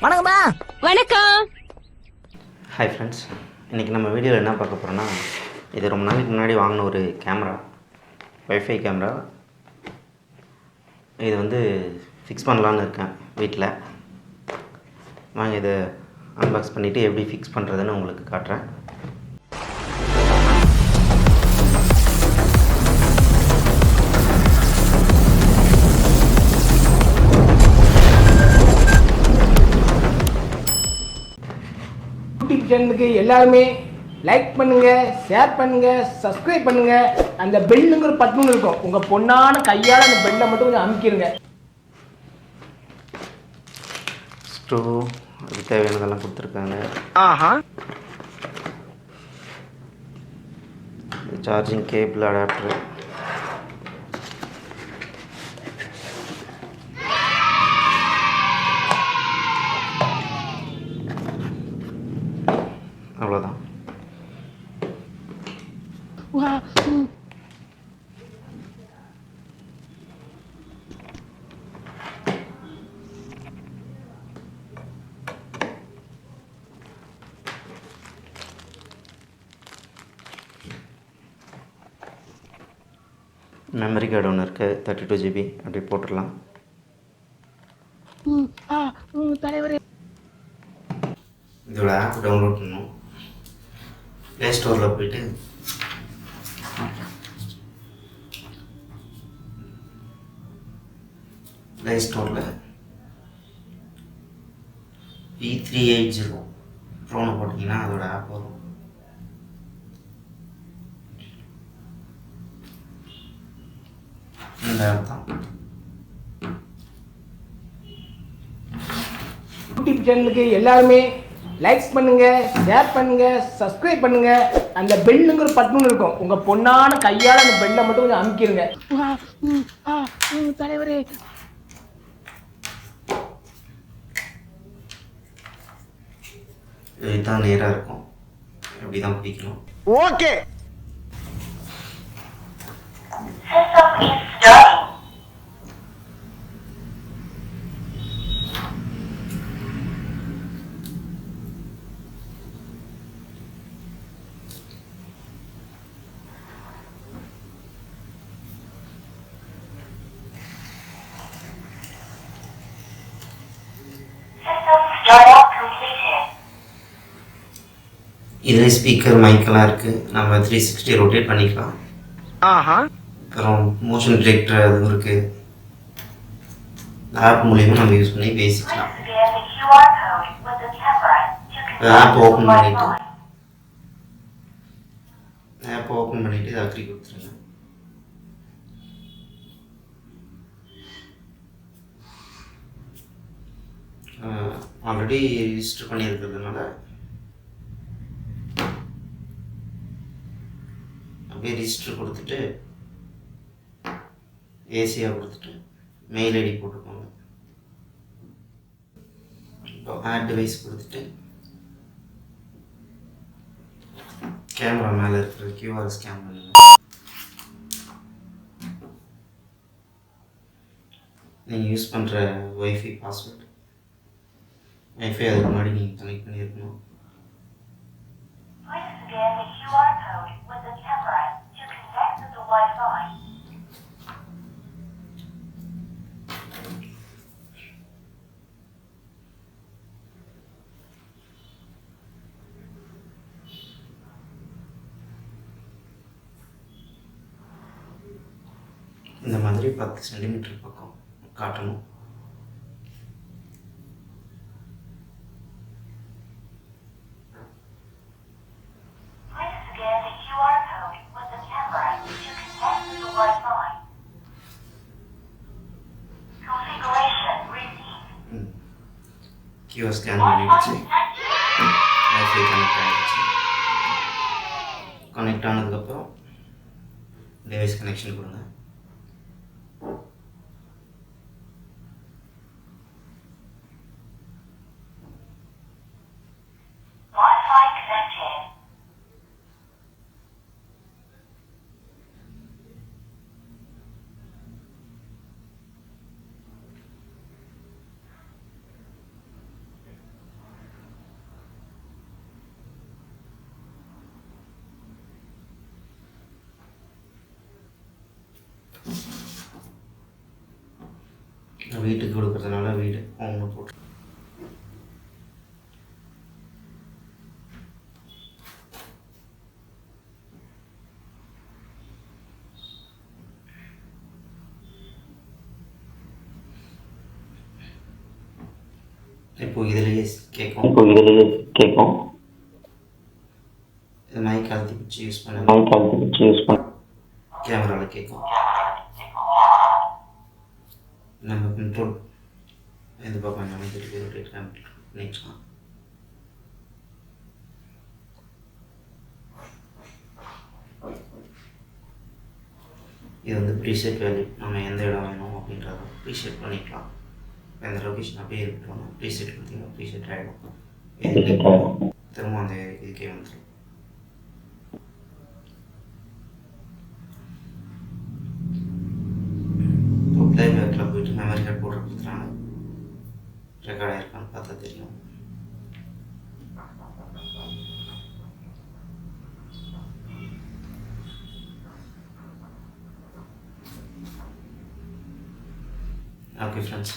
வணக்கம்மா. வணக்கம். Hi friends, இன்றைக்கி நம்ம வீடியோவில் என்ன பார்க்க போகிறோன்னா, இது ரொம்ப நாளைக்கு முன்னாடி வாங்கின ஒரு கேமரா, வைஃபை கேமரா. இது வந்து ஃபிக்ஸ் பண்ணலான்னு இருக்கேன் வீட்டில். வாங்க இதை அன்பாக்ஸ் பண்ணிவிட்டு எப்படி ஃபிக்ஸ் பண்ணுறதுன்னு உங்களுக்கு காட்டுறேன். யூடியூப் சேனலுக்கு எல்லாருமே லைக் பண்ணுங்க, ஷேர் பண்ணுங்க, சப்ஸ்கிரைப் பண்ணுங்க. அந்த பெல்லுங்கிற பட்டன் இருக்கும், உங்க பொண்ணான கையால் அந்த பெல்லை மட்டும் கொஞ்சம் அமுக்கிடுங்க. ஸ்டோவ், அது தேவையானதெல்லாம் கொடுத்துருக்காங்க. சார்ஜிங் கேபிள், அடாப்டர், அவ்வளோதான். மெமரி கார்டு ஒன்று இருக்குது, 32 GB. அப்படி போட்டுடலாம். தலைவரே, இதோட ஆப் டவுன்லோட் பண்ணணும். ப்ளே ஸ்டோரில் போயிட்டு ப்ளே ஸ்டோரில் P380 ப்ரோன்னு போட்டிங்கன்னா அதோட ஆப் வரும். இந்த ஆப் தான். யூடியூப் சேனலுக்கு எல்லாருமே லைக் பண்ணுங்க, ஷேர் பண்ணுங்க, சப்ஸ்கிரைப் பண்ணுங்க. அந்த பெல்லுங்கிற பட்டன் இருக்கும், உங்க பொண்ணான கையால் அந்த பெல்லை மட்டும் கொஞ்சம் அமுக்கிடுங்க. தலைவரே, இதுதான் நேராக இருக்கும், இப்படி தான் பிடிக்கணும். ஓகே. இதில் ஸ்பீக்கர், மைக்கெல்லாம் இருக்குது. நம்ம 360 ரொட்டேட் பண்ணிக்கலாம். அப்புறம் மோஷன் டிடெக்டர் அதுவும் இருக்குது. ஆப் மூலிமா நம்ம யூஸ் பண்ணி பேசிக்கலாம். ஆப் ஓப்பன் பண்ணிவிட்டு இதை அக்ரி கொடுத்துருங்க. ஆல்ரெடி ரிஜிஸ்டர் பண்ணியிருக்கிறதுனால அப்படியே ரிஜிஸ்டர் கொடுத்துட்டு ஏசியாக கொடுத்துட்டு மெயில் ஐடி போட்டுக்கோங்க. இப்போ ஆட் டிவைஸ் கொடுத்துட்டு கேமரா மேலே இருக்கிற QR ஸ்கேன் பண்ணுங்க. நீங்கள் யூஸ் பண்ணுற வைஃபை பாஸ்வேர்டு, வைஃபை அதுக்கு முன்னாடி நீங்கள் கனெக்ட் பண்ணியிருக்கணும். இந்த மாதிரி 10 சென்டிமீட்டர் பக்கம் காட்டணும். QR ஸ்கேன் பண்ணிடுச்சு. வைஃபை கனெக்ட் ஆகிடுச்சு. கனெக்ட் ஆனதுக்கப்புறம் டிவைஸ் கனெக்ஷன் கொடுங்க. Wi-Fi connected. வீட்டுக்கு கொடுக்குறதுனால வீடு ஒன்று போட்டு இப்போ இதிலேயே கேட்கும் இது மைக் அழுத்தி பிடிச்சி யூஸ் பண்ண கேமராவில் கேட்கும். நம்ம கண்ட்ரோல் எந்த பக்கம் நம்ம திருப்பி ரொட்டேட் பண்ணிக்கலாம். இது வந்து ப்ரீசெட் வேல்யூ, நம்ம எந்த இடம் வேணும் அப்படின்றத ப்ரீசெட் பண்ணிக்கலாம். எந்த லொக்கேஷன் அப்படியே இருக்கணும், ப்ரீசெட் பார்த்தீங்கன்னா ப்ரீசெட் ஆகிடும். திரும்ப அந்த இதுக்கே வந்துடும். இப்போ ப்ளேபேக்கில் போயிட்டு மெமரி கார்டு போட்டு கொடுத்துறாங்க, ரெக்கார்ட் ஆகிருக்கான்னு பார்த்தா தெரியும். Okay friends.